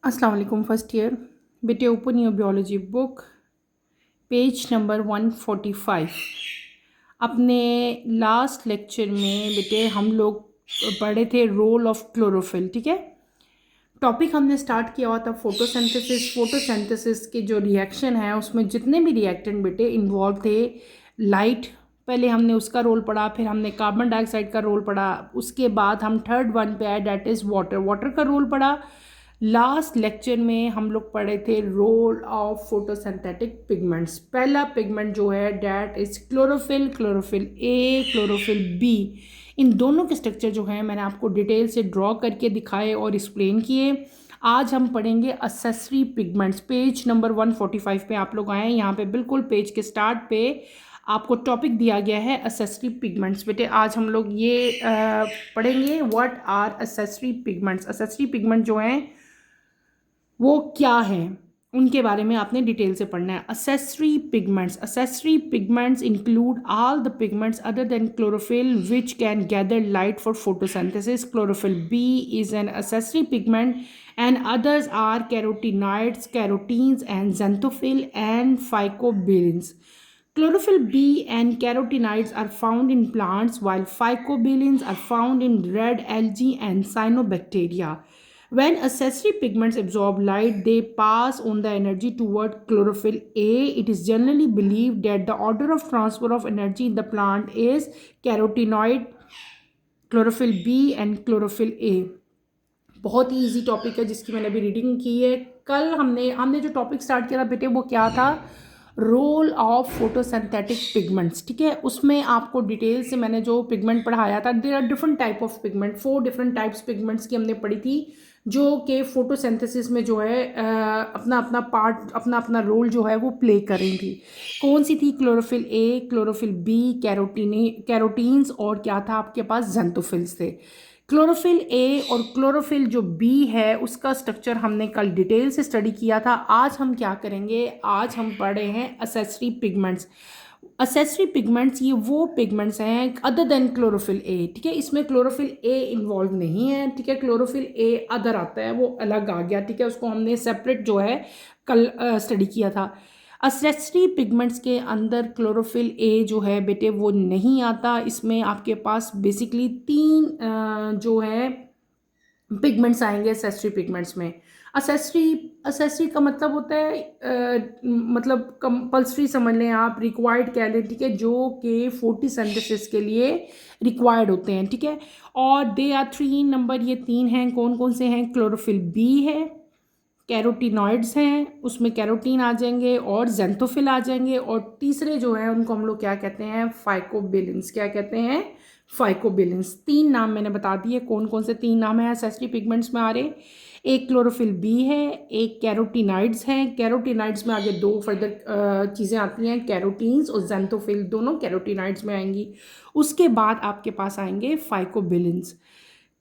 अस्सलाम वालेकुम first year बेटे open your biology book page number 145। अपने लास्ट लेक्चर में बेटे हम लोग पढ़े थे रोल ऑफ क्लोरोफिल। ठीक है, टॉपिक हमने स्टार्ट किया हुआ था फोटोसिंथेसिस। फोटोसिंथेसिस के जो रिएक्शन है उसमें जितने भी रिएक्टेंट बेटे इन्वॉल्व थे, लाइट पहले हमने उसका रोल पढ़ा, फिर हमने कार्बन डाइऑक्साइड का रोल पढ़ा, उसके बाद हम थर्ड वन पे आए डैट इज़ वाटर। वाटर का रोल पढ़ा। लास्ट लेक्चर में हम लोग पढ़े थे रोल ऑफ फोटोसिंथेटिक पिगमेंट्स। पहला पिगमेंट जो है that is chlorophyll, chlorophyll a, chlorophyll b. इन दोनों के स्ट्रक्चर जो है मैंने आपको डिटेल से ड्रॉ करके दिखाए और एक्सप्लेन किए। आज हम पढ़ेंगे असेसरी पिगमेंट्स। पेज नंबर 145 पे आप लोग आए हैं। यहाँ पे बिल्कुल पेज के स्टार्ट पे आपको टॉपिक दिया गया है असेसरी पिगमेंट्स। बेटे आज हम लोग ये पढ़ेंगे what are accessory pigments. Accessory pigment जो हैं वो क्या हैं उनके बारे में आपने डिटेल से पढ़ना है। Accessory pigments, accessory pigments include all the pigments other than chlorophyll which can gather light for photosynthesis. Chlorophyll b is an accessory pigment and others are carotenoids, carotenes and xanthophyll and phycobilins. Chlorophyll B and carotenoids are found in plants while phycobilins are found in red algae and cyanobacteria. When accessory pigments absorb light, they pass on the energy toward chlorophyll A. It is generally believed that the order of transfer of energy in the plant is carotenoid, chlorophyll B and chlorophyll A. बहुत ही easy topic है जिसकी मैंने अभी reading की है। कल हमने जो टॉपिक स्टार्ट किया था बेटे वो क्या था, रोल ऑफ फोटोसिंथेटिक पिगमेंट्स। ठीक है, उसमें आपको डिटेल से मैंने जो पिगमेंट पढ़ाया था, there are different type of pigment, 4 different types pigments की हमने पढ़ी थी जो कि फोटोसिंथेसिस में जो है अपना अपना पार्ट, अपना अपना रोल जो है वो प्ले कर रही थी। कौन सी थी? Chlorophyll a, chlorophyll B, carotenes और क्या था आपके पास? ज़ैंथोफिल्स थे। क्लोरोफिल ए और क्लोरोफिल जो बी है उसका स्ट्रक्चर हमने कल डिटेल से स्टडी किया था। आज हम क्या करेंगे, आज हम पढ़ रहे हैं असेसरी पिगमेंट्स। असेसरी पिगमेंट्स ये वो पिगमेंट्स हैं अदर देन क्लोरोफिल ए। ठीक है, इसमें क्लोरोफिल ए इन्वॉल्व नहीं है। ठीक है, क्लोरोफिल ए अदर आता है, वो अलग आ गया। ठीक है, उसको हमने सेपरेट जो है कल स्टडी किया था। असेसरी पिगमेंट्स के अंदर क्लोरोफिल ए जो है बेटे वो नहीं आता। इसमें आपके पास बेसिकली 3 जो है पिगमेंट्स आएंगे असेसरी पिगमेंट्स में। असेसरी का मतलब होता है मतलब कंपल्सरी समझ लें आप, रिक्वायर्ड कह लें। ठीक है, जो कि फोटोसिंथेसिस के लिए रिक्वायर्ड होते हैं। ठीक है, और दे आर 3 नंबर, ये 3 हैं। कौन कौन से हैं? क्लोरोफिल बी है, कैरोटीनॉइड्स हैं, उसमें कैरोटीन आ जाएंगे और ज़ैंथोफिल आ जाएंगे, और तीसरे जो हैं उनको हम लोग क्या कहते हैं? फाइकोबिलिन्स। क्या कहते हैं? फाइकोबिलिन्स। 3 नाम मैंने बता दिए। कौन कौन से 3 नाम हैं असेसरी पिगमेंट्स में आ रहे? एक क्लोरोफिल बी है, एक कैरोटीनॉइड्स हैं। कैरोटीनॉइड्स में आगे 2 फर्दर चीज़ें आती हैं, कैरोटीन्स और ज़ैंथोफिल, दोनों कैरोटीनॉइड्स में आएंगी। उसके बाद आपके पास आएंगे फाइकोबिलिन्स।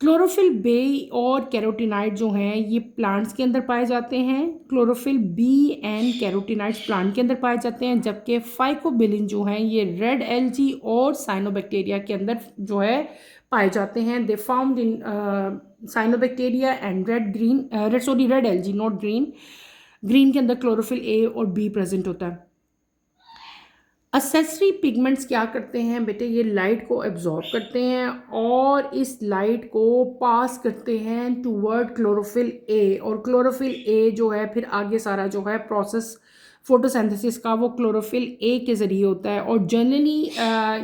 क्लोरोफिल बे और कैरोटीनाइड जो हैं ये प्लांट्स के अंदर पाए जाते हैं। Chlorophyll b and carotenoids plant के अंदर पाए जाते हैं, जबकि फाइकोबिलिन जो हैं ये रेड एल्गी और साइनोबैक्टीरिया के अंदर जो है पाए जाते हैं। They found in cyanobacteria and red algae, not green. Green के अंदर क्लोरोफिल ए और बी प्रेजेंट होता है। असेसरी पिगमेंट्स क्या करते हैं बेटे? ये लाइट को एब्जॉर्ब करते हैं और इस लाइट को पास करते हैं टूवर्ड क्लोरोफिल ए, और क्लोरोफिल ए जो है फिर आगे सारा जो है प्रोसेस फोटोसिंथेसिस का वो क्लोरोफिल ए के ज़रिए होता है। और जनरली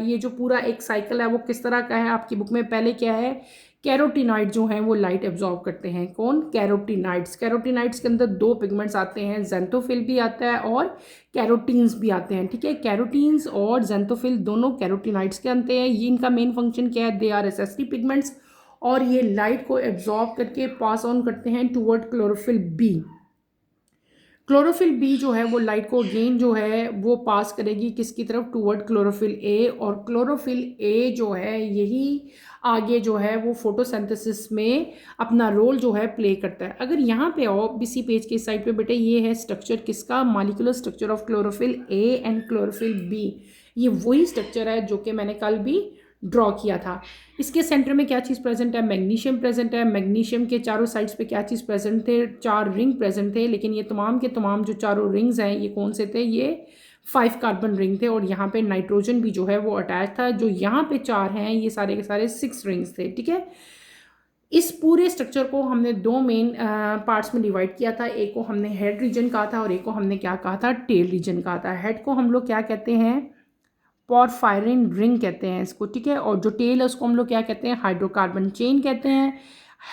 ये जो पूरा एक साइकिल है वो किस तरह का है आपकी बुक में? पहले क्या है, कैरोटीनॉइड जो हैं वो लाइट एब्जॉर्ब करते हैं। कौन? कैरोटीनॉइड्स। कैरोटीनॉइड्स के अंदर 2 पिगमेंट्स आते हैं, ज़ैंथोफिल भी आता है और कैरोटीन्स भी आते हैं। ठीक है, कैरोटीन्स और ज़ैंथोफिल दोनों कैरोटीनॉइड्स के आते हैं। ये इनका मेन फंक्शन क्या है? दे आर एसेसरी पिगमेंट्स, और ये लाइट को एब्जॉर्ब करके पास ऑन करते हैं toward chlorophyll b. Chlorophyll b जो है वो लाइट को अगेन जो है वो पास करेगी किसकी तरफ? टूवर्ड क्लोरोफिल ए, और क्लोरोफिल ए जो है यही आगे जो है वो फोटोसिंथेसिस में अपना रोल जो है प्ले करता है। अगर यहाँ पे आओ इसी पेज के साइड पे बेटे, ये है स्ट्रक्चर किसका? Molecular structure of chlorophyll a and chlorophyll b. ये वही स्ट्रक्चर है जो कि मैंने कल भी ड्रॉ किया था। इसके सेंटर में क्या चीज़ प्रेजेंट है? मैग्नीशियम प्रेजेंट है। मैग्नीशियम के चारों साइड्स पे क्या चीज़ प्रेजेंट थे? 4 रिंग प्रेजेंट थे, लेकिन ये तमाम के तमाम जो चारों रिंग्स हैं ये कौन से थे? ये 5 कार्बन रिंग थे, और यहाँ पे नाइट्रोजन भी जो है वो अटैच था। जो यहाँ पे 4 हैं ये सारे के सारे 6 रिंग्स थे, ठीक है। इस पूरे स्ट्रक्चर को हमने 2 मेन पार्ट्स में डिवाइड किया था। एक को हमने हेड रीजन कहा था और एक को हमने क्या कहा था? टेल रीजन कहा था। हेड को हम लोग क्या कहते हैं? पॉरफायरिन रिंग कहते हैं इसको, ठीक है। और जो टेल है उसको हम लोग क्या कहते हैं? हाइड्रोकार्बन चेन कहते हैं।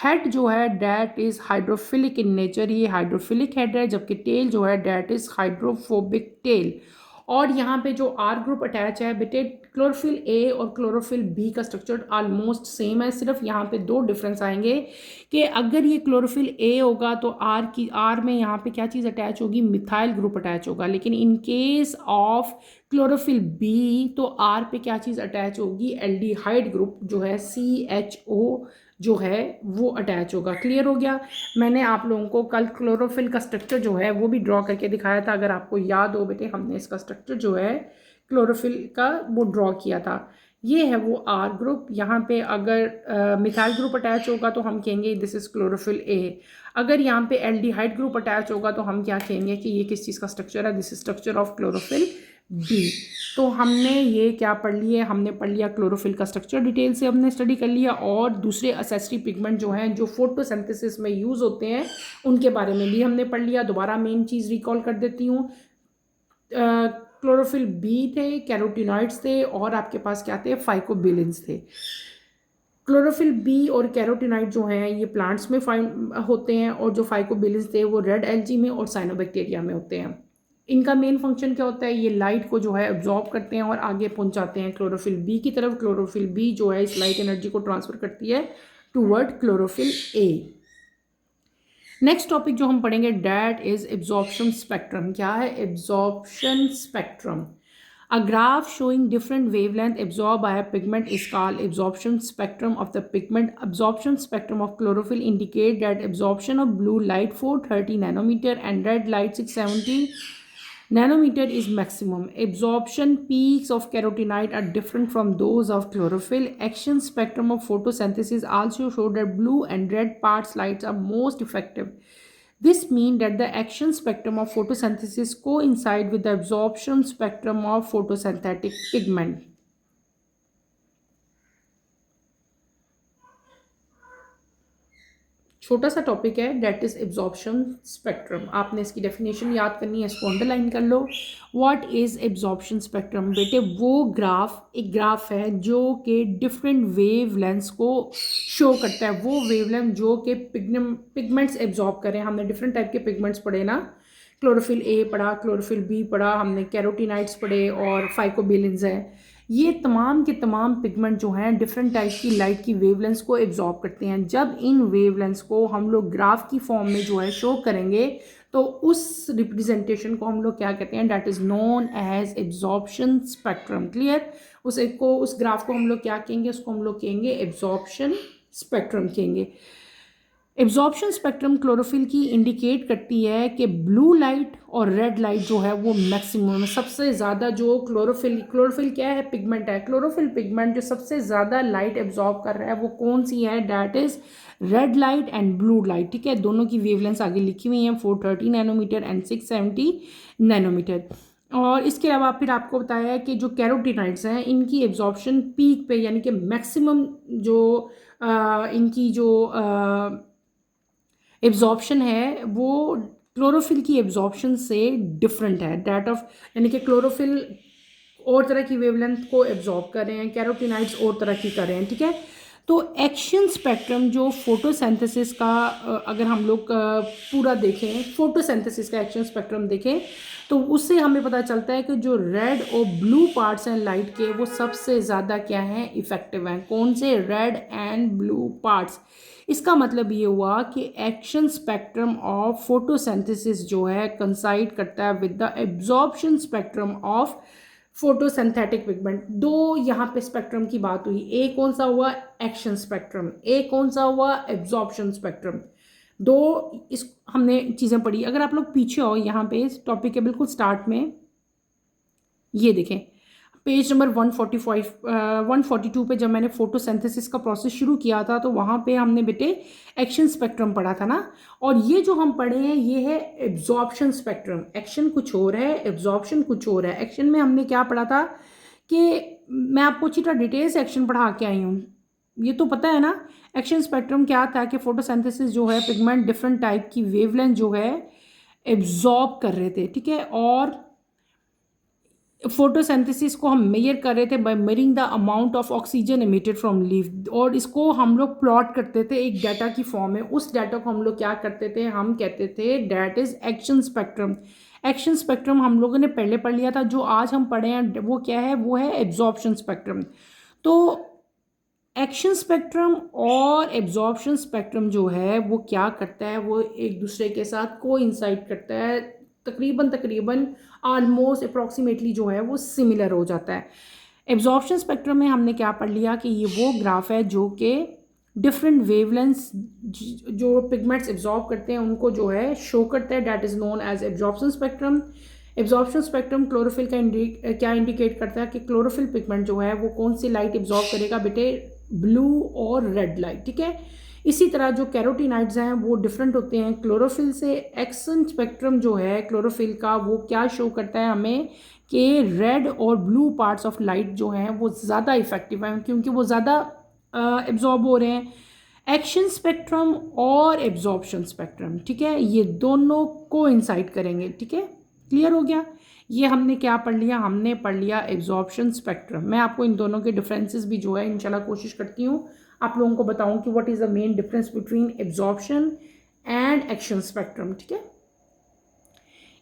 हेड जो है that is hydrophilic in nature, ये हाइड्रोफिलिक हेड है, जबकि टेल जो है डैट इज़ हाइड्रोफोबिक टेल। और यहाँ पे जो आर ग्रुप अटैच है बेटे, क्लोरोफिल ए और क्लोरोफिल बी का स्ट्रक्चर ऑलमोस्ट सेम है, सिर्फ यहाँ पे 2 डिफरेंस आएंगे कि अगर ये क्लोरोफिल ए होगा तो आर में यहाँ पे क्या चीज़ अटैच होगी? मिथाइल ग्रुप अटैच होगा। लेकिन in case of chlorophyll b तो आर पे क्या चीज़ अटैच होगी? एल्डिहाइड ग्रुप जो है CHO जो है वो अटैच होगा। क्लियर हो गया? मैंने आप लोगों को कल क्लोरोफिल का स्ट्रक्चर जो है वो भी ड्रॉ करके दिखाया था, अगर आपको याद हो बेटे, हमने इसका स्ट्रक्चर जो है क्लोरोफिल का वो ड्रॉ किया था। ये है वो आर ग्रुप। यहाँ पे अगर मिथाइल ग्रुप अटैच होगा तो हम कहेंगे दिस इज़ क्लोरोफिल ए। अगर यहाँ पे एल्डिहाइड ग्रुप अटैच होगा तो हम क्या कहेंगे कि ये किस चीज़ का स्ट्रक्चर है? This is structure of chlorophyll b. तो हमने ये क्या पढ़ लिया? हमने पढ़ लिया क्लोरोफिल का स्ट्रक्चर, डिटेल से हमने स्टडी कर लिया, और दूसरे एसेसरी पिगमेंट जो हैं जो फोटोसिंथेसिस में यूज़ होते हैं उनके बारे में भी हमने पढ़ लिया। दोबारा मेन चीज़ रिकॉल कर देती हूँ। क्लोरोफिल बी थे, कैरोटीनॉइड्स थे, और आपके पास क्या थे? फाइकोबिलिन्स थे। क्लोरोफिल बी और कैरोटीनॉइड जो हैं ये प्लांट्स में फाइंड होते हैं, और जो फाइकोबिलिन्स थे वो रेड एल्गी में और साइनोबैक्टीरिया में होते हैं। इनका मेन फंक्शन क्या होता है? ये लाइट को जो है एब्जॉर्ब करते हैं और आगे पहुंचाते हैं क्लोरोफिल बी की तरफ। क्लोरोफिल बी जो है इस लाइट एनर्जी को ट्रांसफर करती है toward chlorophyll A. Next topic जो हम पढ़ेंगे डैट इज एब्जॉर्प्शन स्पेक्ट्रम। क्या है absorption spectrum? A graph showing different wavelength absorbed by a pigment is called absorption spectrum of the pigment. Absorption spectrum of chlorophyll indicate that absorption of blue light 430 nanometer and red light 670 nanometer is maximum. Absorption peaks of carotenoid are different from those of chlorophyll. Action spectrum of photosynthesis also show that blue and red parts lights are most effective. This means that the action spectrum of photosynthesis coincide with the absorption spectrum of photosynthetic pigment. छोटा सा topic है date is absorption spectrum. आपने इसकी definition याद करनी है, इसको underline कर लो। What is absorption spectrum? बेटे वो एक ग्राफ है जो कि डिफरेंट वेव लेंथ्स को शो करता है। वो वेव लेंथ जो कि पिगमेंट्स एब्जॉर्ब करें। हमने डिफरेंट टाइप के पिगमेंट्स पढ़े ना, क्लोरोफिल ए पढ़ा, क्लोरोफिल बी पढ़ा, हमने कैरोटीनाइड्स पढ़े और फाइकोबिलिन्स है। ये तमाम के तमाम पिगमेंट जो हैं डिफरेंट टाइप की लाइट की वेवलेंथ्स को एब्जॉर्ब करते हैं। जब इन वेवलेंथ्स को हम लोग ग्राफ की फॉर्म में जो है शो करेंगे तो उस रिप्रेजेंटेशन को हम लोग क्या कहते हैं? That is known as absorption spectrum. Clear? उस ग्राफ को हम लोग क्या कहेंगे? उसको हम लोग कहेंगे एब्जॉर्प्शन स्पेक्ट्रम कहेंगे। एब्जॉर्प्शन स्पेक्ट्रम क्लोरोफिल की इंडिकेट करती है कि ब्लू लाइट और रेड लाइट जो है वो मैक्सिमम है। सबसे ज़्यादा जो क्लोरोफिल क्या है? पिगमेंट है। क्लोरोफिल पिगमेंट जो सबसे ज़्यादा लाइट एब्जॉर्ब कर रहा है वो कौन सी है? That is red light and blue light, ठीक है। दोनों की वेवलेंथ आगे लिखी हुई हैं, 430 नैनोमीटर एंड 670 नैनोमीटर। और इसके अलावा फिर आपको बताया है कि जो कैरोटीनाइड्स हैं इनकी एब्जॉर्प्शन पीक पे यानी कि मैक्सिमम जो इनकी जो एब्जॉर्प्शन है वो क्लोरोफिल की एब्जॉर्प्शन से डिफरेंट है। डैट ऑफ यानी कि क्लोरोफिल और तरह की वेवलेंथ को एब्जॉर्ब कर रहे हैं, कैरोटीनाइड्स और तरह की कर रहे हैं, ठीक है। तो एक्शन स्पेक्ट्रम जो फोटोसिंथेसिस का अगर हम लोग पूरा देखें, फोटोसिंथेसिस का एक्शन स्पेक्ट्रम देखें तो उससे हमें पता चलता है कि जो रेड और ब्लू पार्ट्स हैं लाइट के वो सबसे ज़्यादा क्या हैं? इफेक्टिव हैं। कौन से? Red and blue parts. इसका मतलब ये हुआ कि एक्शन स्पेक्ट्रम ऑफ फोटोसिंथेसिस जो है कंसाइड करता है with the absorption spectrum of photosynthetic pigment. दो यहाँ पे स्पेक्ट्रम की बात हुई, एक कौन सा हुआ? एक्शन स्पेक्ट्रम, एक कौन सा हुआ? Absorption spectrum. दो इस हमने चीज़ें पढ़ी। अगर आप लोग पीछे हो यहाँ पे इस टॉपिक के बिल्कुल स्टार्ट में, ये देखें पेज नंबर 145 142 पे जब मैंने फोटोसिंथेसिस का प्रोसेस शुरू किया था तो वहाँ पे हमने बेटे एक्शन स्पेक्ट्रम पढ़ा था ना। और ये जो हम पढ़े हैं ये है एब्जॉर्प्शन स्पेक्ट्रम। एक्शन कुछ और है, एब्जॉर्प्शन कुछ और है। एक्शन में हमने क्या पढ़ा था कि मैं आपको अच्छी तरह डिटेल से एक्शन पढ़ा के आई हूँ, ये तो पता है ना। एक्शन स्पेक्ट्रम क्या था कि फोटोसिंथेसिस जो है पिगमेंट डिफरेंट टाइप की वेवलेंथ जो है एब्जॉर्ब कर रहे थे, ठीक है। और फोटोसिंथेसिस को हम मेजर कर रहे थे by measuring the amount of oxygen emitted from leaf, और इसको हम लोग प्लॉट करते थे एक डाटा की फॉर्म में। उस डाटा को हम लोग क्या करते थे, हम कहते थे that is action spectrum. Action spectrum हम लोगों ने पहले पढ़ लिया था। जो आज हम पढ़े हैं वो क्या है, वो है एब्जॉर्प्शन स्पेक्ट्रम। तो एक्शन स्पेक्ट्रम और एब्जॉर्प्शन स्पेक्ट्रम जो है वो क्या करता है, वो एक दूसरे के साथ कोइंसाइड करता है, तकरीबन ऑलमोस्ट अप्रॉक्सीमेटली जो है वो सिमिलर हो जाता है। एब्जॉर्प्शन स्पेक्ट्रम में हमने क्या पढ़ लिया कि ये वो ग्राफ है जो कि डिफरेंट वेवलेंथ्स जो पिगमेंट्स एब्जॉर्ब करते हैं उनको जो है शो करता है, that is known as absorption spectrum. Absorption spectrum chlorophyll का क्या इंडिकेट करता है कि क्लोरोफिल पिगमेंट जो है वो कौन सी लाइट एब्जॉर्ब करेगा बेटे, ब्लू और रेड लाइट, ठीक है। इसी तरह जो कैरोटीनाइड्स हैं वो डिफरेंट होते हैं क्लोरोफिल से। एक्शन स्पेक्ट्रम जो है क्लोरोफिल का वो क्या शो करता है हमें कि रेड और ब्लू पार्ट्स ऑफ लाइट जो हैं वो ज़्यादा इफेक्टिव हैं क्योंकि वो ज़्यादा एब्जॉर्ब हो रहे हैं। एक्शन स्पेक्ट्रम और एब्जॉर्प्शन स्पेक्ट्रम, ठीक है, ये दोनों को इंसाइड करेंगे, ठीक है। क्लियर हो गया। ये हमने क्या पढ़ लिया, हमने पढ़ लिया एब्जॉर्प्शन स्पेक्ट्रम। मैं आपको इन दोनों के डिफरेंसेस भी जो है इंशाल्लाह कोशिश करती हूँ आप लोगों को बताऊं कि what is the main difference between absorption and action spectrum, ठीक है।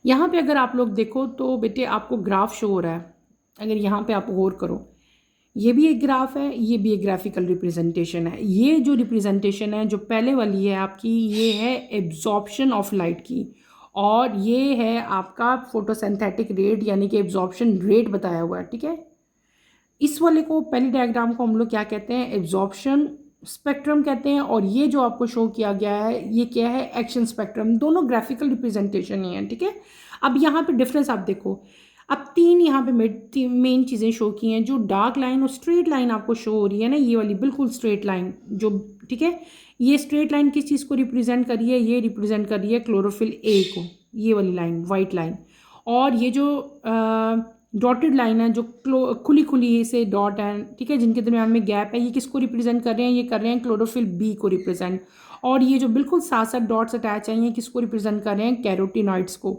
यहाँ पे अगर आप लोग देखो तो बेटे आपको ग्राफ शो हो रहा है। अगर यहाँ पे आप गौर करो, ये भी एक ग्राफ है, ये भी एक ग्राफिकल रिप्रेजेंटेशन है। ये जो रिप्रेजेंटेशन है जो पहले वाली है आपकी, ये है एब्जॉर्प्शन ऑफ लाइट की, और ये है आपका फोटोसिंथेटिक रेट यानी कि एब्जॉर्प्शन रेट बताया हुआ है, ठीक है। इस वाले को पहली डायग्राम को हम लोग क्या कहते हैं, एब्जॉर्प्शन स्पेक्ट्रम कहते हैं, और ये जो आपको शो किया गया है ये क्या है, एक्शन स्पेक्ट्रम। दोनों ग्राफिकल रिप्रेजेंटेशन ही है, ठीक है। अब यहाँ पे डिफरेंस आप देखो, अब तीन यहाँ पे मेन चीज़ें शो की हैं। जो डार्क लाइन और स्ट्रेट लाइन आपको शो हो रही है ना, ये वाली बिल्कुल स्ट्रेट लाइन जो, ठीक है, ये स्ट्रेट लाइन किस चीज़ को रिप्रेजेंट कर रही है, ये रिप्रेजेंट कर रही है क्लोरोफिल ए को, ये वाली लाइन वाइट लाइन। और ये जो डॉटेड लाइन है जो खुली खुली से डॉट है, ठीक है, जिनके दरमियान में गैप है, ये किसको रिप्रेजेंट कर रहे हैं, ये कर रहे हैं क्लोरोफिल बी को रिप्रेजेंट। और ये जो बिल्कुल साथ साथ डॉट्स अटैच हैं ये किसको रिप्रेजेंट कर रहे हैं, कैरोटीनॉइड्स को।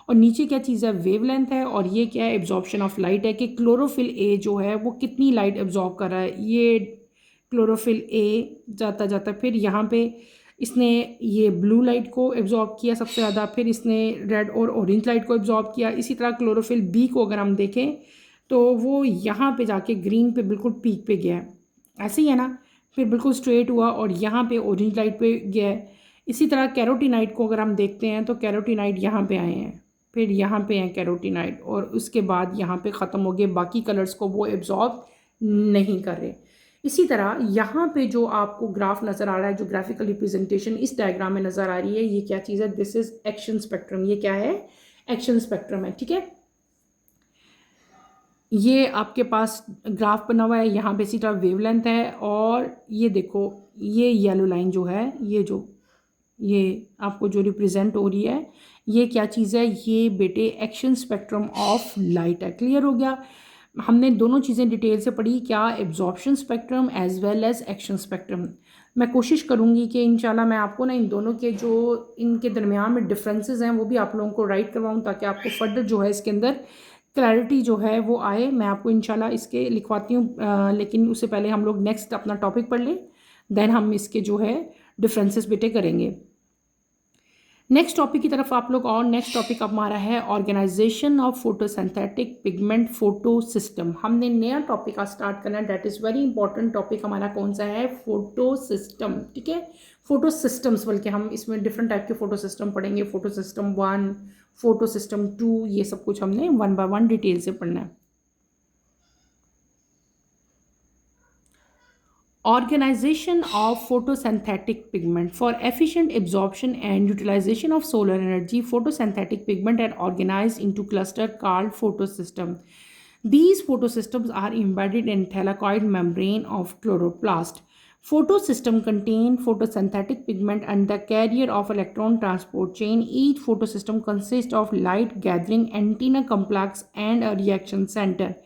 और नीचे क्या चीज़ है, वेवलेंथ है, और ये क्या है, एब्जॉर्प्शन ऑफ लाइट है कि क्लोरोफिल ए जो है वो कितनी लाइट एब्जॉर्ब कर रहा है। ये क्लोरोफिल ए जाता जाता फिर यहाँ पे इसने ये ब्लू लाइट को एब्जॉर्ब किया सबसे ज़्यादा, फिर इसने रेड और ऑरेंज लाइट को एब्जॉर्ब किया। इसी तरह क्लोरोफिल बी को अगर हम देखें तो वो यहाँ पे जाके ग्रीन पे बिल्कुल पीक पे गया है, ऐसे ही है ना, फिर बिल्कुल स्ट्रेट हुआ और यहाँ पे ऑरेंज लाइट पे गया है। इसी तरह कैरोटीनाइड को अगर हम देखते हैं तो कैरोटीनाइड यहाँ पे आए हैं, फिर यहाँ पे हैं कैरोटीनाइड, और उसके बाद यहाँ पे ख़त्म हो गए, बाकी कलर्स को वो एब्जॉर्ब नहीं कर रहे। इसी तरह यहाँ पे जो आपको ग्राफ नज़र आ रहा है, जो ग्राफिकल रिप्रेजेंटेशन इस डायग्राम में नज़र आ रही है, ये क्या चीज़ है, दिस इज एक्शन स्पेक्ट्रम। ये क्या है, एक्शन स्पेक्ट्रम है, ठीक है। ये आपके पास ग्राफ बना हुआ है, यहाँ पे इसी तरह वेवलेंथ है, और ये देखो ये येलो लाइन जो है, ये आपको जो रिप्रेजेंट हो रही है, ये क्या चीज़ है, ये बेटे एक्शन स्पेक्ट्रम ऑफ लाइट है। क्लियर हो गया। हमने दोनों चीज़ें डिटेल से पढ़ी, क्या absorption spectrum as well as action spectrum. मैं कोशिश करूँगी कि इंशाल्लाह मैं आपको ना इन दोनों के जो इनके दरमियान में डिफरेंसेस हैं वो भी आप लोगों को राइट करवाऊँ, ताकि आपको फर्दर जो है इसके अंदर क्लैरिटी जो है वो आए। मैं आपको इंशाल्लाह इसके लिखवाती हूँ, लेकिन उससे पहले हम लोग नेक्स्ट अपना टॉपिक पढ़ लें, देन हम इसके जो है डिफरेंसेस बेटे करेंगे। नेक्स्ट टॉपिक की तरफ आप लोग, और नेक्स्ट टॉपिक हमारा है organisation of photosynthetic pigment photo system. हमने नया टॉपिक का स्टार्ट करना है, that is very important topic हमारा कौन सा है, फोटो सिस्टम, ठीक है। फोटो सिस्टम्स, बल्कि हम इसमें डिफरेंट टाइप के फोटो सिस्टम पढ़ेंगे, फोटो सिस्टम 1, फोटो सिस्टम 2, ये सब कुछ हमने 1 बाय 1 डिटेल से पढ़ना है। Organization of photosynthetic pigment. For efficient absorption and utilization of solar energy, photosynthetic pigment are organized into cluster called photosystem. These photosystems are embedded in thylakoid membrane of chloroplast. Photosystem contain photosynthetic pigment and the carrier of electron transport chain. Each photosystem consists of light gathering antenna complex and a reaction center.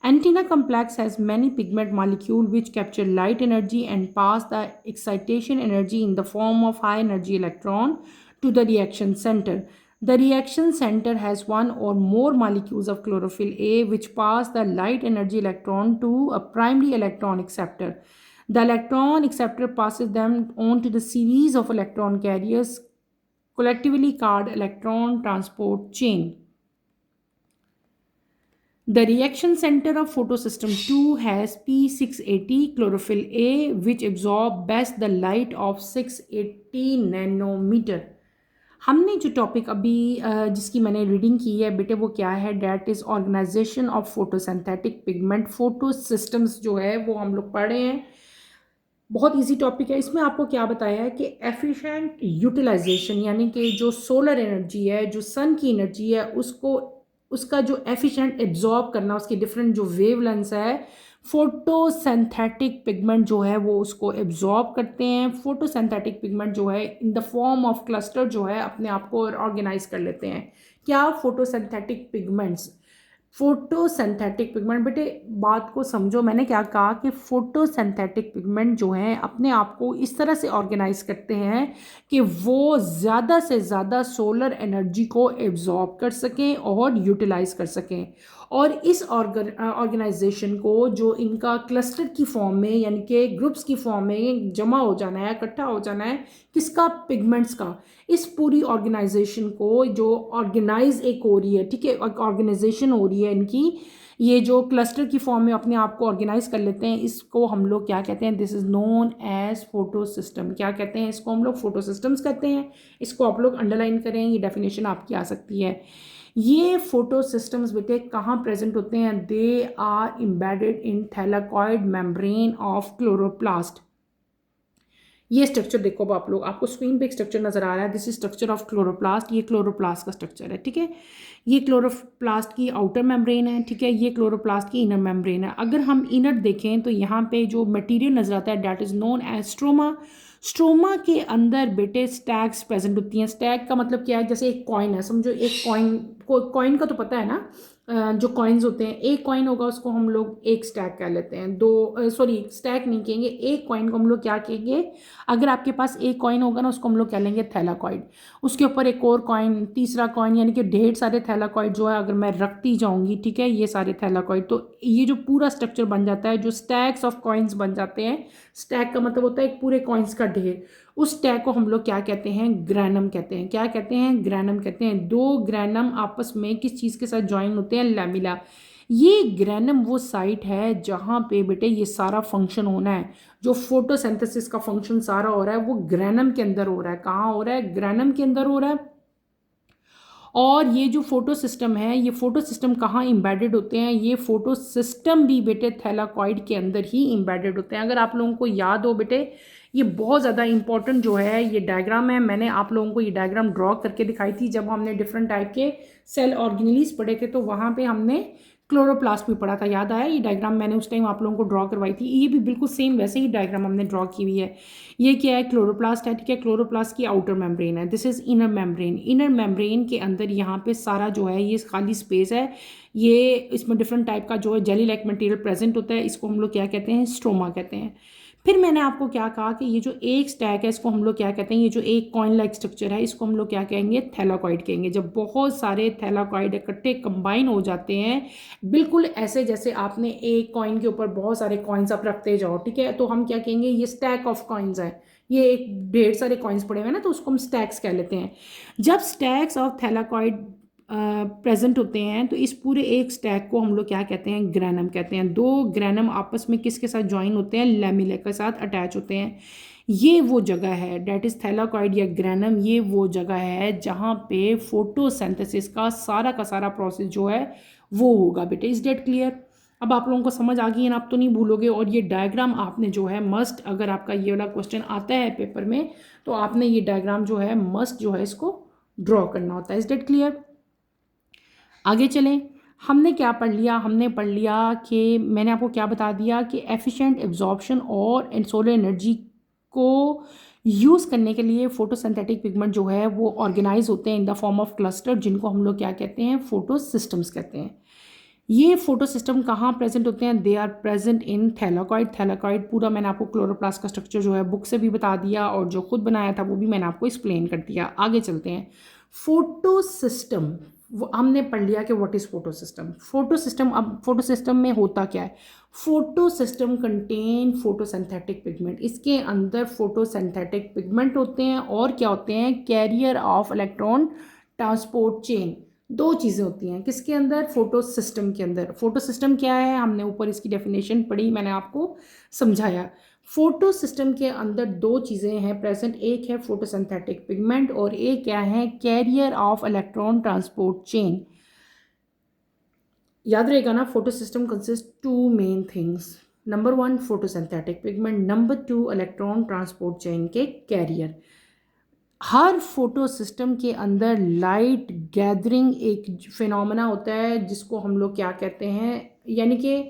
Antenna complex has many pigment molecules which capture light energy and pass the excitation energy in the form of high energy electron to the reaction center. The reaction center has one or more molecules of chlorophyll A which pass the light energy electron to a primary electron acceptor. The electron acceptor passes them on to the series of electron carriers collectively called electron transport chain. The reaction center of photosystem 2 has P680 chlorophyll A which absorb best the light of 680 nanometer. हमने जो topic अभी जिसकी मैंने reading की है बेटे वो क्या है, that is organisation of photosynthetic pigment photo systems जो है वो हम लोग पढ़ रहे हैं। बहुत इजी टॉपिक है। इसमें आपको क्या बताया है कि एफिशिएंट यूटिलाइजेशन यानी कि जो सोलर एनर्जी है, जो सन की एनर्जी है, उसको उसका जो एफिशिएंट एब्जॉर्ब करना, उसकी डिफरेंट जो वेवलेंथ्स है, फोटोसिंथेटिक पिगमेंट जो है वो उसको एब्जॉर्ब करते हैं। फोटोसिंथेटिक पिगमेंट जो है इन द फॉर्म ऑफ क्लस्टर जो है अपने आप को ऑर्गेनाइज कर लेते हैं। क्या फोटोसिंथेटिक पिगमेंट्स, फोटोसिंथेटिक पिगमेंट, बेटे बात को समझो, मैंने क्या कहा कि फोटोसिंथेटिक पिगमेंट जो हैं अपने आप को इस तरह से ऑर्गेनाइज करते हैं कि वो ज़्यादा से ज़्यादा सोलर एनर्जी को एब्जॉर्ब कर सकें और यूटिलाइज कर सकें। और इस ऑर्गेनाइजेशन को जो इनका क्लस्टर की फॉर्म में यानी कि ग्रुप्स की फॉर्म में जमा हो जाना है, इकट्ठा हो जाना है, किसका, पिगमेंट्स का। इस पूरी ऑर्गेनाइजेशन को जो ऑर्गेनाइज एक हो रही है, ठीक है, ऑर्गेनाइजेशन हो रही है इनकी, ये जो क्लस्टर की फॉर्म में अपने आप को ऑर्गेनाइज कर लेते हैं, इसको हम लोग क्या कहते हैं, this is known as photo system. क्या कहते हैं इसको, हम लोग फोटो सिस्टम्स कहते हैं। इसको आप लोग अंडरलाइन करें, ये डेफिनेशन आपकी आ सकती है। ये फोटो सिस्टम्स बेटे कहाँ प्रेजेंट होते हैं, they are embedded in thylakoid membrane of chloroplast. ये स्ट्रक्चर देखो, अब आप लोग, आपको स्क्रीन पे एक स्ट्रक्चर नजर आ रहा है, this is structure of chloroplast. ये क्लोरोप्लास्ट का स्ट्रक्चर है, ठीक है। ये क्लोरोप्लास्ट की आउटर मेम्ब्रेन है, ठीक है। ये क्लोरोप्लास्ट की इनर मेम्ब्रेन है। अगर हम इनर देखें तो यहाँ पे जो मटेरियल नजर आता है that is known as stroma. Stroma के अंदर बेटे स्टैग्स प्रेजेंट होती हैं। स्टैग का मतलब क्या है, जैसे एक कॉइन है, समझो एक कॉइन, कॉइन का तो पता है ना, जो कॉइन्स होते हैं, एक कॉइन होगा उसको हम लोग एक स्टैक कह लेते हैं। दो सॉरी स्टैक नहीं कहेंगे, एक कॉइन को हम लोग क्या कहेंगे, अगर आपके पास एक कॉइन होगा ना उसको हम लोग कह लेंगे थैलाकॉइड। उसके ऊपर एक और कॉइन, तीसरा कॉइन, यानी कि ढेर सारे थैलाकॉइड जो है अगर मैं रखती जाऊंगी, ठीक है, ये सारे थैलाकॉइड, तो ये जो पूरा स्ट्रक्चर बन जाता है, जो स्टैक्स ऑफ कॉइन्स बन जाते हैं। स्टैक का मतलब होता है एक पूरे कॉइन्स का ढेर। उस स्टैक को हम लोग क्या कहते हैं, ग्रैनम कहते हैं। क्या कहते हैं, ग्रैनम कहते हैं। दो ग्रैनम आपस में किस चीज़ के साथ ज्वाइन होते हैं, लैमिला। ये ग्रैनम वो साइट है जहाँ पे बेटे ये सारा फंक्शन होना है, जो फोटोसिंथेसिस का फंक्शन सारा हो रहा है वो ग्रैनम के अंदर हो रहा है। कहाँ हो रहा है, ग्रैनम के अंदर हो रहा है। और ये जो फोटो सिस्टम है, ये फोटो सिस्टम कहाँ इम्बेडेड होते हैं, ये फोटो सिस्टम भी बेटे थैलाकॉइड के अंदर ही इम्बेडेड होते हैं। अगर आप लोगों को याद हो बेटे, ये बहुत ज़्यादा इंपॉर्टेंट जो है ये डायग्राम है। मैंने आप लोगों को ये डायग्राम ड्रॉ करके दिखाई थी जब हमने डिफरेंट टाइप के सेल ऑर्गेनेलीज पढ़े थे, तो वहाँ पे हमने क्लोरोप्लास्ट भी पढ़ा था। याद आया, ये डायग्राम मैंने उस टाइम आप लोगों को ड्रॉ करवाई थी। ये भी बिल्कुल सेम वैसे ही डायग्राम हमने ड्रॉ की हुई है। ये क्या है, क्लोरोप्लास्ट है, ठीक है। क्लोरोप्लास्ट की आउटर मेम्ब्रेन है, this is inner membrane. Inner membrane के अंदर यहाँ पे सारा जो है ये खाली स्पेस है। ये इसमें डिफरेंट टाइप का जो है जेली लाइक मटेरियल प्रेजेंट होता है। इसको हम लोग क्या कहते हैं, स्ट्रोमा कहते हैं। फिर मैंने आपको क्या कहा कि ये जो एक स्टैक है इसको हम लोग क्या कहते हैं, ये जो एक कॉइन लाइक स्ट्रक्चर है इसको हम लोग क्या कहेंगे, थैलाकॉइड कहेंगे। जब बहुत सारे थैलाकॉइड इकट्ठे कंबाइन हो जाते हैं, बिल्कुल ऐसे जैसे आपने एक कॉइन के ऊपर बहुत सारे कॉइन्स आप रखते जाओ, ठीक है, तो हम क्या कहेंगे, ये स्टैक ऑफ कॉइन्स है। ये एक ढेर सारे कॉइन्स पड़े हुए हैं ना, तो उसको हम स्टैक्स कह लेते हैं। जब स्टैक्स ऑफ थैलाकॉइड प्रेजेंट होते हैं तो इस पूरे एक स्टैक को हम लोग क्या कहते हैं, ग्रैनम कहते हैं। दो ग्रैनम आपस में किसके साथ ज्वाइन होते हैं, लैमिला के साथ अटैच होते हैं। ये वो जगह है, डेट इज थैलाकॉइड या ग्रैनम, ये वो जगह है जहाँ पे फोटोसिंथेसिस का सारा प्रोसेस जो है वो होगा। बेटे इज डेट क्लियर। अब आप लोगों को समझ आ गई है ना, आप तो नहीं भूलोगे। और ये डायग्राम आपने जो है मस्ट, अगर आपका ये वाला क्वेश्चन आता है पेपर में तो आपने ये डायग्राम जो है मस्ट जो है इसको ड्रॉ करना होता है। Is that clear. आगे चलें। हमने क्या पढ़ लिया, हमने पढ़ लिया कि मैंने आपको क्या बता दिया कि एफिशिएंट एब्जॉर्प्शन और सोलर एनर्जी को यूज़ करने के लिए फोटोसिंथेटिक पिगमेंट जो है वो ऑर्गेनाइज होते हैं इन द फॉर्म ऑफ क्लस्टर, जिनको हम लोग क्या कहते हैं, फोटो सिस्टम्स कहते हैं। ये फोटो सिस्टम कहाँ प्रेजेंट होते हैं? They are present in thylakoid. Thylakoid पूरा मैंने आपको क्लोरोप्लास्ट का स्ट्रक्चर जो है बुक से भी बता दिया, और जो खुद बनाया था वो भी मैंने आपको एक्सप्लेन कर दिया। आगे चलते हैं। फोटो सिस्टम, वो हमने पढ़ लिया कि what is photo system. Photo system, अब फोटो सिस्टम में होता क्या है? Photo system contain photosynthetic pigment. इसके अंदर फोटोसिंथेटिक पिगमेंट होते हैं और क्या होते हैं? Carrier of electron transport chain. दो चीज़ें होती हैं किसके अंदर? फोटो सिस्टम के अंदर। फोटो सिस्टम क्या है? हमने ऊपर इसकी डेफिनेशन पढ़ी, मैंने आपको समझाया। फोटो सिस्टम के अंदर दो चीज़ें हैं प्रेजेंट, एक है फोटोसिंथेटिक पिगमेंट और एक क्या है? Carrier of electron transport chain. याद रहेगा ना, photo system consist to main things. Number one photosynthetic pigment, number two electron transport chain के कैरियर। हर फोटो सिस्टम के अंदर लाइट गैदरिंग एक फिनोमेना होता है जिसको हम लोग क्या कहते हैं, यानी कि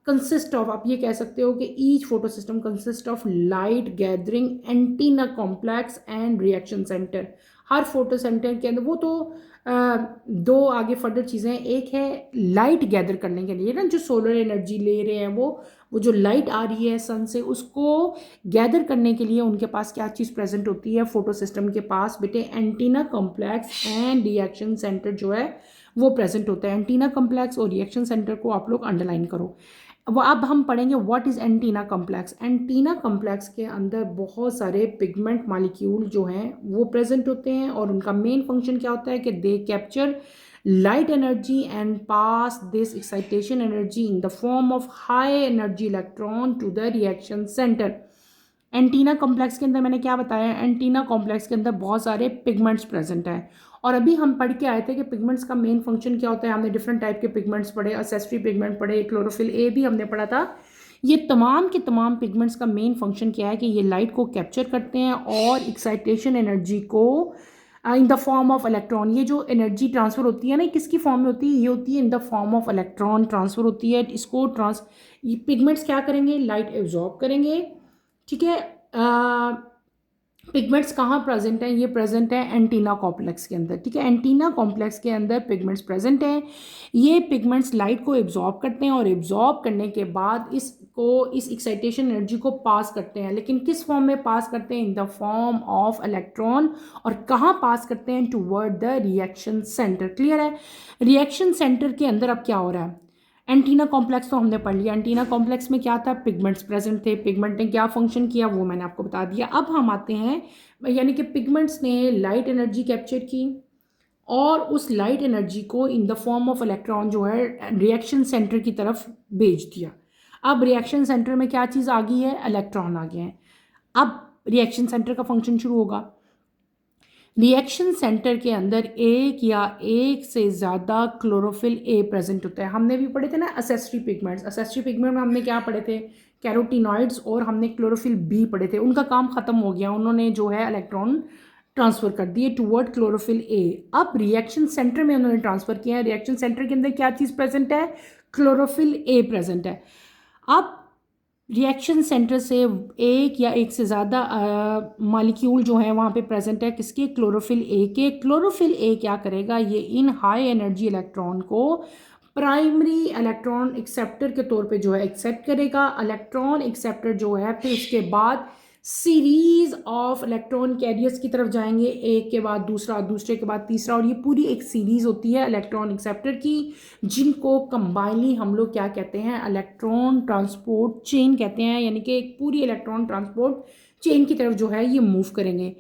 कंसिस्ट ऑफ, आप ये कह सकते हो कि each photo system consist of light gathering antenna complex and reaction centre. Her photo centre के अंदर वो तो दो आगे फर्दर चीज़ें हैं। एक है लाइट गैदर करने के लिए ना, जो सोलर एनर्जी ले रहे हैं वो जो लाइट आ रही है सन से, उसको गैदर करने के लिए उनके पास क्या चीज़ प्रेजेंट होती है? फोटो सिस्टम के पास बेटे antenna complex and reaction centre जो है वो प्रेजेंट होता है। एंटीना कॉम्प्लेक्स और रिएक्शन सेंटर को आप लोग अंडरलाइन करो। वो अब हम पढ़ेंगे what is antenna complex. Antenna complex के अंदर बहुत सारे पिगमेंट मॉलिक्यूल जो हैं वो प्रेजेंट होते हैं और उनका मेन फंक्शन क्या होता है कि they capture light energy and pass this excitation energy in the form of high energy electron to the reaction center। Antenna complex के अंदर मैंने क्या बताया? एंटीना कॉम्प्लेक्स के अंदर बहुत सारे पिगमेंट्स प्रेजेंट हैं और अभी हम पढ़ के आए थे कि पिगमेंट्स का मेन फंक्शन क्या होता है। हमने डिफरेंट टाइप के पिगमेंट्स पढ़े, एसेस्ट्री पिगमेंट पढ़े, क्लोरोफिल ए भी हमने पढ़ा था। ये तमाम के तमाम पिगमेंट्स का मेन फंक्शन क्या है कि ये लाइट को कैप्चर करते हैं और एक्साइटेशन एनर्जी को इन द फॉर्म ऑफ इलेक्ट्रॉन, ये जो एनर्जी ट्रांसफ़र होती है ना, किसकी फॉर्म में होती है? ये होती है इन the form of electron transfer होती है। इसको ये पिगमेंट्स क्या करेंगे? लाइट एब्जॉर्ब करेंगे। ठीक है। पिगमेंट्स कहाँ प्रेजेंट हैं? ये प्रेजेंट है एंटीना कॉम्प्लेक्स के अंदर। ठीक है, एंटीना कॉम्प्लेक्स के अंदर पिगमेंट्स प्रेजेंट हैं। ये पिगमेंट्स लाइट को एब्जॉर्ब करते हैं और एब्जॉर्ब करने के बाद इस एक्साइटेशन एनर्जी को पास करते हैं। लेकिन किस फॉर्म में पास करते हैं? इन द फॉर्म ऑफ इलेक्ट्रॉन। और कहाँ पास करते हैं? Toward the reaction centre. Clear है? रिएक्शन सेंटर के अंदर अब क्या हो रहा है? एंटीना कॉम्प्लेक्स तो हमने पढ़ लिया। एंटीना कॉम्प्लेक्स में क्या था? पिगमेंट्स प्रेजेंट थे। पिगमेंट ने क्या फंक्शन किया वो मैंने आपको बता दिया। अब हम आते हैं, यानी कि पिगमेंट्स ने लाइट एनर्जी कैप्चर की और उस लाइट एनर्जी को इन द फॉर्म ऑफ इलेक्ट्रॉन जो है रिएक्शन सेंटर की तरफ भेज दिया। अब रिएक्शन सेंटर में क्या चीज़ आ गई है? इलेक्ट्रॉन आ गए हैं। अब रिएक्शन सेंटर का फंक्शन शुरू होगा। रिएक्शन सेंटर के अंदर एक या एक से ज़्यादा क्लोरोफिल ए प्रेजेंट होता है। हमने भी पढ़े थे ना एसेस्ट्री पिगमेंट्स। एसेस्ट्री पिगमेंट में हमने क्या पढ़े थे? कैरोटीनॉइड्स, और हमने क्लोरोफिल बी पढ़े थे। उनका काम ख़त्म हो गया, उन्होंने जो है इलेक्ट्रॉन ट्रांसफ़र कर दिए टूवर्ड क्लोरोफिल ए। अब रिएक्शन सेंटर में उन्होंने ट्रांसफ़र किया है। रिएक्शन सेंटर के अंदर क्या चीज़ प्रेजेंट है? क्लोरोफिल ए प्रेजेंट है। अब रिएक्शन सेंटर से एक या एक से ज़्यादा मॉलिक्यूल जो है वहाँ पे प्रेजेंट है, किसके? क्लोरोफिल ए के। क्लोरोफिल ए क्या करेगा? ये इन हाई एनर्जी इलेक्ट्रॉन को प्राइमरी इलेक्ट्रॉन एक्सेप्टर के तौर पे जो है एक्सेप्ट करेगा। इलेक्ट्रॉन एक्सेप्टर जो है फिर उसके बाद सीरीज ऑफ इलेक्ट्रॉन कैरियर्स की तरफ जाएंगे, एक के बाद दूसरा, दूसरे के बाद तीसरा, और ये पूरी एक सीरीज होती है इलेक्ट्रॉन एक्सेप्टर की, जिनको कंबाइनली हम लोग क्या कहते हैं? इलेक्ट्रॉन ट्रांसपोर्ट चेन कहते हैं। यानी कि एक पूरी इलेक्ट्रॉन ट्रांसपोर्ट चेन की तरफ जो है ये मूव करेंगे।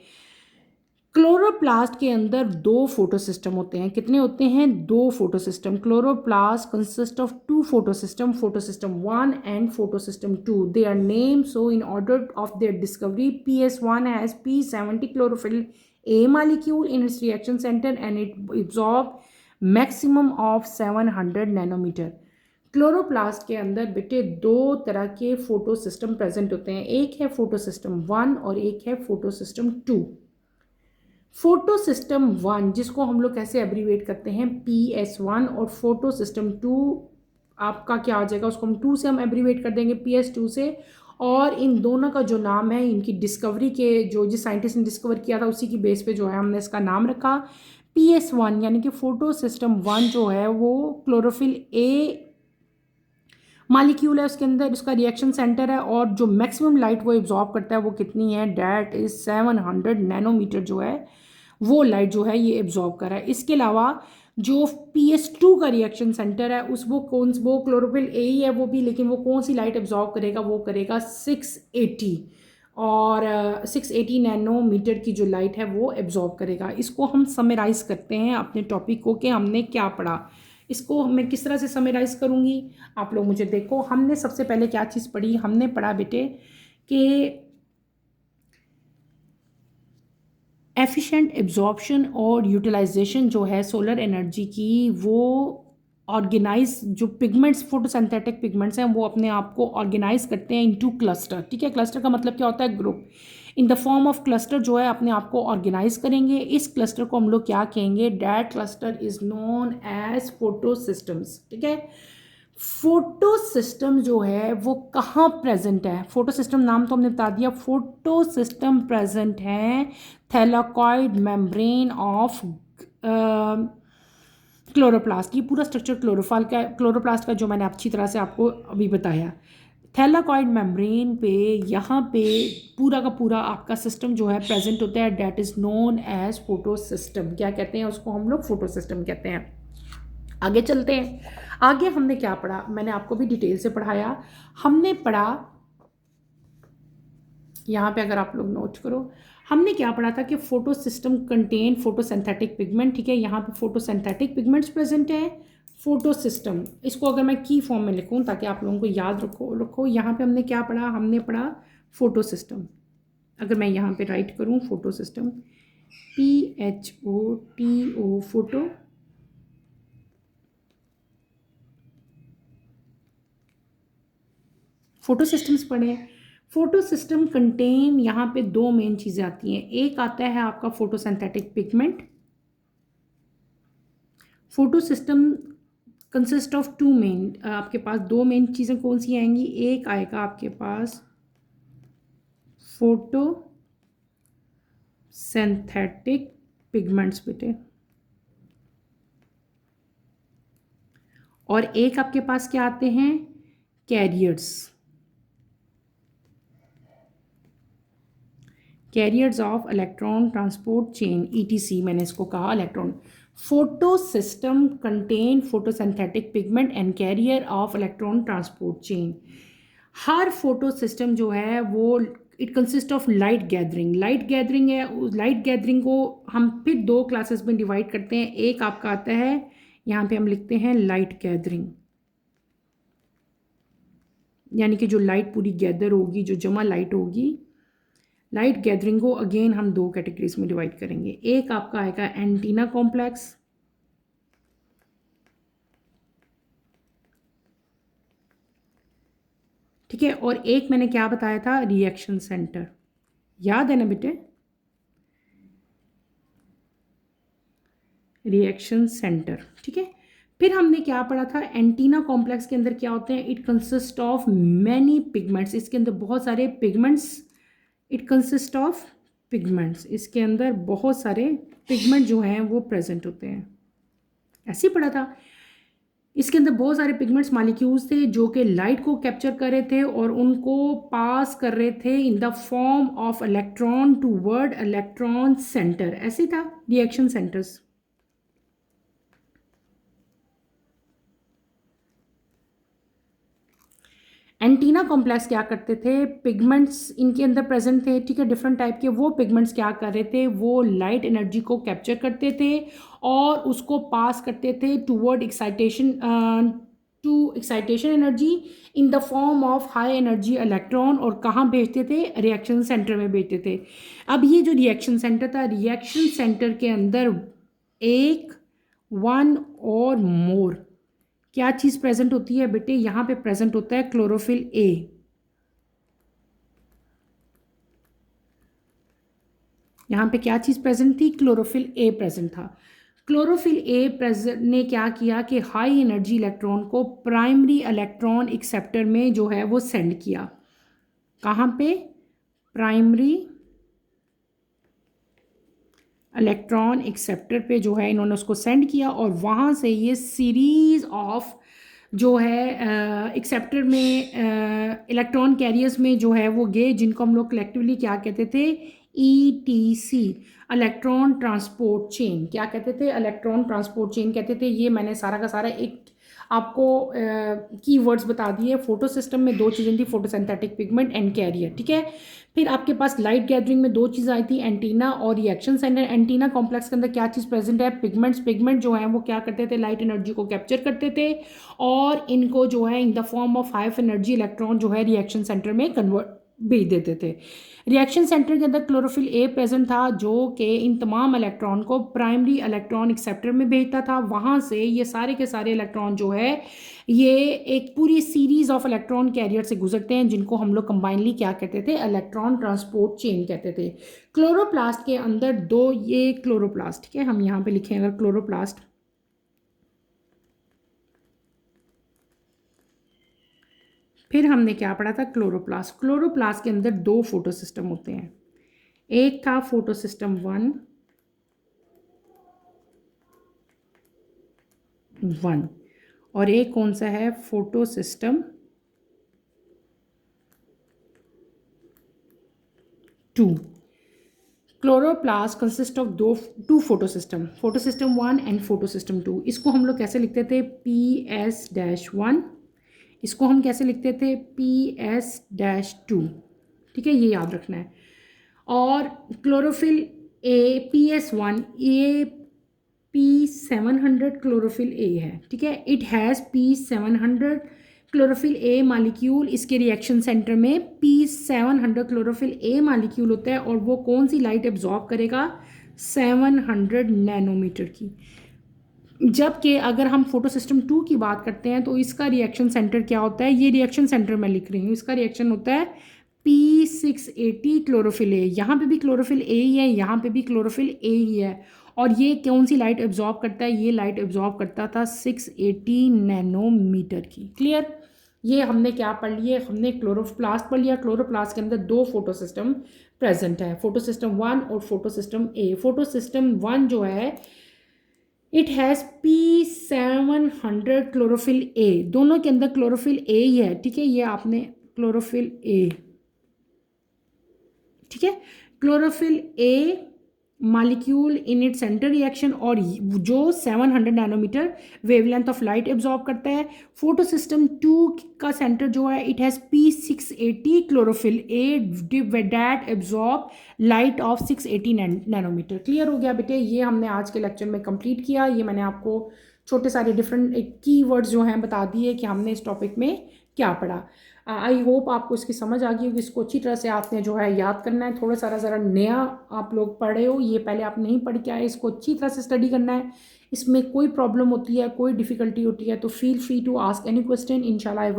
क्लोरोप्लास्ट के अंदर दो फोटोसिस्टम होते हैं। कितने होते हैं? दो photosystem. Chloroplast consist of two photosystem, photosystem 1 and photosystem 2। They are name so in order of their discovery. PS1 हैज P70 chlorophyll A molecule in its reaction center and it absorbs maximum of 700 nanometre. Chloroplast के अंदर बेटे दो तरह के photosystem present होते हैं। एक है फोटोसिस्टम 1 और एक है फोटोसिस्टम 2। फोटो सिस्टम 1, जिसको हम लोग कैसे एब्रीवेट करते हैं PS1, और फोटो सिस्टम 2 आपका क्या आ जाएगा, उसको हम 2 से हम एब्रीवेट कर देंगे, PS2 से। और इन दोनों का जो नाम है, इनकी डिस्कवरी के जो जिस साइंटिस्ट ने डिस्कवर किया था उसी की बेस पे जो है हमने इसका नाम रखा PS1, यानी कि फोटो सिस्टम 1 जो है वो क्लोरोफिल ए मालिक्यूल है उसके अंदर, उसका रिएक्शन सेंटर है, और जो मैक्सिमम लाइट वो एब्जॉर्ब करता है वो कितनी है, डैट इज 700 नैनोमीटर जो है वो लाइट जो है ये एब्जॉर्ब कर रहा है। इसके अलावा जो PS2 का रिएक्शन सेंटर है वो क्लोरोफिल ए ही है वो भी, लेकिन वो कौन सी लाइट एब्जॉर्ब करेगा, वो करेगा 680, और 680 नैनोमीटर की जो लाइट है वो एब्जॉर्ब करेगा। इसको हम समराइज करते हैं अपने टॉपिक को कि हमने क्या पढ़ा। इसको मैं किस तरह से समराइज करूँगी, आप लोग मुझे देखो। हमने सबसे पहले क्या चीज़ पढ़ी, हमने पढ़ा बेटे कि एफिशिएंट एब्जॉर्प्शन और यूटिलाइजेशन जो है सोलर एनर्जी की, वो ऑर्गेनाइज जो पिगमेंट्स फोटोसिंथेटिक पिगमेंट्स हैं वो अपने आप को ऑर्गेनाइज करते हैं इनटू क्लस्टर। ठीक है, क्लस्टर का मतलब क्या होता है, group. In the form of cluster जो है अपने आप को ऑर्गेनाइज करेंगे। इस क्लस्टर को हम लोग क्या कहेंगे, that cluster is known as photo systems. ठीक है, फोटो सिस्टम जो है वो कहाँ प्रेजेंट है, फोटो सिस्टम नाम तो हमने बता दिया। फोटो सिस्टम प्रेजेंट है थैलाकॉइड मेम्ब्रेन ऑफ क्लोरोप्लास्ट। ये पूरा स्ट्रक्चर क्लोरोप्लास्ट का जो मैंने अच्छी तरह से आपको अभी बताया। थैलाकॉइड मेम्ब्रेन पे यहाँ पे पूरा का पूरा आपका सिस्टम जो है प्रेजेंट होता है, that is known as photo system. क्या कहते हैं उसको, हम लोग फोटो सिस्टम कहते हैं। आगे चलते हैं। आगे हमने क्या पढ़ा, मैंने आपको भी डिटेल से पढ़ाया। हमने पढ़ा, यहाँ पे अगर आप लोग नोट करो, हमने क्या पढ़ा था कि photo system contain photosynthetic pigment. ठीक है, यहाँ पे फोटोसिंथेटिक पिगमेंट्स प्रेजेंट है। फोटो सिस्टम, इसको अगर मैं की फॉर्म में लिखूँ ताकि आप लोगों को याद रखो यहाँ पे हमने क्या पढ़ा, हमने पढ़ा फोटो सिस्टम। अगर मैं यहाँ पे राइट करूँ photo system, PHOTO photo, photo systems पढ़े। फोटो सिस्टम कंटेन, यहाँ पे दो मेन चीज़ें आती हैं। एक आता है आपका photosynthetic pigment. Photo system consist of two main, आपके पास दो मेन चीज़ें कौन सी आएंगी, एक आएगा आपके पास फोटो सिंथेटिक पिगमेंट्स बेटे, और एक आपके पास क्या आते हैं, carriers, carriers of electron transport chain, ETC मैंने इसको कहा electron. Photo system contain photosynthetic pigment and carrier of electron transport chain. Her photo system जो है वो it consist of light gathering. Light gathering है, उस लाइट गैदरिंग को हम फिर दो क्लासेस में डिवाइड करते हैं। एक आपका आता है, यहाँ पे हम लिखते हैं लाइट गैदरिंग, यानी कि जो लाइट पूरी गैदर होगी, जो जमा लाइट होगी। लाइट गैदरिंग को अगेन हम दो कैटेगरीज में डिवाइड करेंगे। एक आपका आएगा एंटीना कॉम्प्लेक्स, ठीक है, और एक मैंने क्या बताया था, रिएक्शन सेंटर, याद है ना बेटे, रिएक्शन सेंटर। ठीक है, फिर हमने क्या पढ़ा था, एंटीना कॉम्प्लेक्स के अंदर क्या होते हैं, it consist of many pigments, इसके अंदर बहुत सारे pigments, it consist of pigments, इसके अंदर बहुत सारे पिगमेंट जो हैं वो प्रेजेंट होते हैं। ऐसे ही पढ़ा था। इसके अंदर बहुत सारे पिगमेंट्स मॉलिक्यूल्स थे जो कि लाइट को कैप्चर कर रहे थे और उनको पास कर रहे थे इन the form of electron toward electron centre. ऐसे ही था रिएक्शन सेंटर्स। एंटीना कॉम्प्लेक्स क्या करते थे, पिगमेंट्स इनके अंदर प्रेजेंट थे, ठीक है, डिफरेंट टाइप के। वो पिगमेंट्स क्या कर रहे थे, वो लाइट एनर्जी को कैप्चर करते थे और उसको पास करते थे toward excitation, to excitation energy in the form of high energy electron, और कहाँ भेजते थे, रिएक्शन सेंटर में भेजते थे। अब ये जो रिएक्शन सेंटर था, रिएक्शन सेंटर के अंदर एक, वन और मोर क्या चीज़ प्रेजेंट होती है बेटे, यहाँ पे प्रेजेंट होता है क्लोरोफिल ए। यहाँ पे क्या चीज़ प्रेजेंट थी, क्लोरोफिल ए प्रेजेंट था। क्लोरोफिल ए प्रेजेंट ने क्या किया कि हाई एनर्जी इलेक्ट्रॉन को प्राइमरी इलेक्ट्रॉन एक्सेप्टर में जो है वो सेंड किया। कहाँ पे, प्राइमरी इलेक्ट्रॉन एक्सेप्टर पे जो है इन्होंने उसको सेंड किया, और वहाँ से ये सीरीज ऑफ जो है एक्सेप्टर में इलेक्ट्रॉन कैरियर्स में जो है वो गए, जिनको हम लोग कलेक्टिवली क्या कहते थे, ETC, इलेक्ट्रॉन ट्रांसपोर्ट चेन। क्या कहते थे, इलेक्ट्रॉन ट्रांसपोर्ट चेन कहते थे। ये मैंने सारा का सारा एक आपको कीवर्ड्स बता दिए। फोटो सिस्टम में दो चीज़ें थी, फोटोसिंथेटिक पिगमेंट एंड कैरियर, ठीक है। फिर आपके पास लाइट गैदरिंग में दो चीज़ आई थी, एंटीना और रिएक्शन सेंटर। एंटीना कॉम्प्लेक्स के अंदर क्या चीज़ प्रेजेंट है, पिगमेंट्स। पिगमेंट जो है वो क्या करते थे, लाइट एनर्जी को कैप्चर करते थे और इनको जो है इन the form of high energy electron जो है रिएक्शन सेंटर में कन्वर्ट भेज देते थे। रिएक्शन सेंटर के अंदर क्लोरोफिल ए प्रेजेंट था, जो कि इन तमाम इलेक्ट्रॉन को प्राइमरी इलेक्ट्रॉन एक्सेप्टर में भेजता था। वहाँ से ये सारे के सारे इलेक्ट्रॉन जो है ये एक पूरी सीरीज ऑफ इलेक्ट्रॉन कैरियर से गुजरते हैं, जिनको हम लोग कंबाइनली क्या कहते थे, इलेक्ट्रॉन ट्रांसपोर्ट चेन कहते थे। क्लोरोप्लास्ट के अंदर दो, ये क्लोरोप्लास्ट, ठीक है, हम यहाँ पे लिखें अगर क्लोरोप्लास्ट, फिर हमने क्या पढ़ा था, क्लोरोप्लास्ट। क्लोरोप्लास्ट के अंदर दो फोटो सिस्टम होते हैं। एक था फोटो सिस्टम 1 और एक कौन सा है, photo system 2। Chloroplast consist of two photo system 1 and photo system 2। इसको हम लोग कैसे लिखते थे, PS-1। इसको हम कैसे लिखते थे, PS-2, ठीक है, ये याद रखना है। और क्लोरोफिल ए PS1, ये P700 क्लोरोफिल ए है, ठीक है। It has P700 chlorophyll a molecule. इसके रिएक्शन सेंटर में P700 क्लोरोफिल ए मालिक्यूल होता है, और वो कौन सी लाइट एब्जॉर्ब करेगा, 700 नैनोमीटर की। जबकि अगर हम फोटो सिस्टम 2 की बात करते हैं तो इसका रिएक्शन सेंटर क्या होता है, ये रिएक्शन सेंटर मैं लिख रही हूँ, इसका रिएक्शन होता है P680 क्लोरोफिल ए। यहाँ पे भी क्लोरोफिल ए ही है, यहाँ पे भी क्लोरोफिल ए ही है। और ये कौन सी लाइट एब्जॉर्ब करता है, ये लाइट एब्जॉर्ब करता था 680 नैनोमीटर की। क्लियर, ये हमने क्या पढ़ लिया, हमने क्लोरोप्लास्ट पढ़ लिया। क्लोरोप्लास्ट के अंदर दो फोटो सिस्टम प्रेजेंट है, फोटो सिस्टम 1 और फोटो सिस्टम ए। फोटो सिस्टम 1 जो है it has P700 chlorophyll A, दोनों के अंदर क्लोरोफिल ए ही है, ठीक है। ये आपने क्लोरोफिल ए, ठीक है, chlorophyll a molecule in it centre reaction, और जो 700 nanometre wavelength of light absorb करता है। फोटो सिस्टम 2 का सेंटर जो है it has P680 chlorophyll a that absorb light of 680 nanometre. Clear हो गया बेटे, ये हमने आज के लेक्चर में कंप्लीट किया। ये मैंने आपको छोटे सारे डिफरेंट कीवर्ड्स जो हैं बता दिए कि हमने इस टॉपिक में क्या पढ़ा। आई होप आपको इसकी समझ आ गई होगी। इसको अच्छी तरह से आपने जो है याद करना है। थोड़ा सारा ज़रा नया आप लोग पढ़े हो, ये पहले आप नहीं पढ़ के आए, इसको अच्छी तरह से स्टडी करना है। इसमें कोई प्रॉब्लम होती है, कोई डिफ़िकल्टी होती है तो feel free to ask any question. इंशाल्लाह I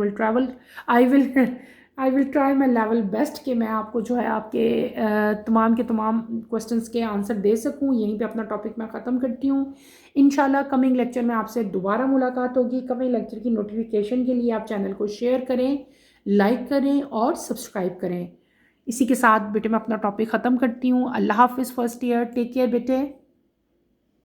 will try my level best कि मैं आपको जो है आपके तमाम के तमाम क्वेश्चंस के आंसर दे सकूं। यहीं पे अपना टॉपिक मैं ख़त्म करती हूँ। इंशाल्लाह कमिंग लेक्चर में आपसे दोबारा मुलाकात होगी। कमिंग लेक्चर की नोटिफिकेशन के लिए आप चैनल को शेयर करें, लाइक करें और सब्सक्राइब करें। इसी के साथ बेटे मैं अपना टॉपिक ख़त्म करती हूँ। अल्लाह हाफिज़ फर्स्ट ईयर, टेक केयर बेटे।